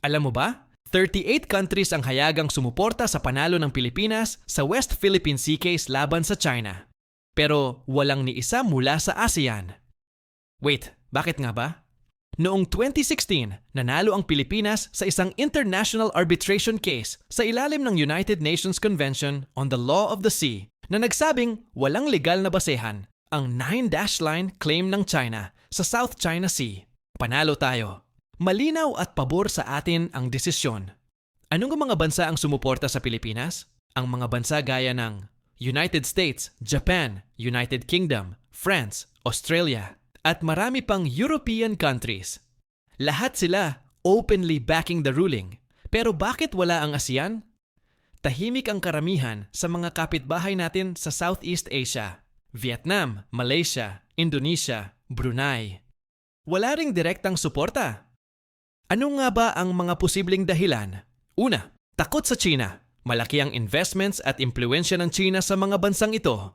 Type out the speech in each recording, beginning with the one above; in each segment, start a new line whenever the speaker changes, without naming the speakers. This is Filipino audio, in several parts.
Alam mo ba? 38 countries ang hayagang sumuporta sa panalo ng Pilipinas sa West Philippine Sea case laban sa China. Pero walang ni isa mula sa ASEAN. Wait, bakit nga ba? Noong 2016, nanalo ang Pilipinas sa isang international arbitration case sa ilalim ng United Nations Convention on the Law of the Sea na nagsabing walang legal na basehan ang 9-dash line claim ng China sa South China Sea. Panalo tayo. Malinaw at pabor sa atin ang desisyon. Anong mga bansa ang sumuporta sa Pilipinas? Ang mga bansa gaya ng United States, Japan, United Kingdom, France, Australia, at marami pang European countries. Lahat sila openly backing the ruling. Pero bakit wala ang ASEAN? Tahimik ang karamihan sa mga kapitbahay natin sa Southeast Asia, Vietnam, Malaysia, Indonesia, Brunei. Wala ring direktang suporta. Ano nga ba ang mga posibleng dahilan? Una, takot sa China. Malaki ang investments at impluensya ng China sa mga bansang ito.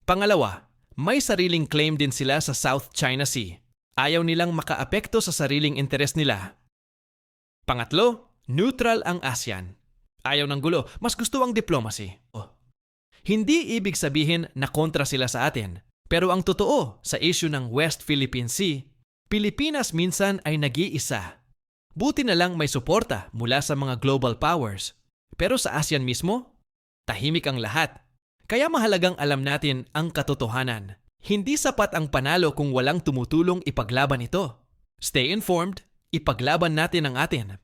Pangalawa, may sariling claim din sila sa South China Sea. Ayaw nilang makaapekto sa sariling interes nila. Pangatlo, neutral ang ASEAN. Ayaw ng gulo, mas gusto ang diplomacy. Hindi ibig sabihin na kontra sila sa atin. Pero ang totoo sa issue ng West Philippine Sea, Pilipinas minsan ay nag-iisa. Buti na lang may suporta mula sa mga global powers. Pero sa ASEAN mismo, tahimik ang lahat. Kaya mahalagang alam natin ang katotohanan. Hindi sapat ang panalo kung walang tumutulong ipaglaban ito. Stay informed, ipaglaban natin ang atin.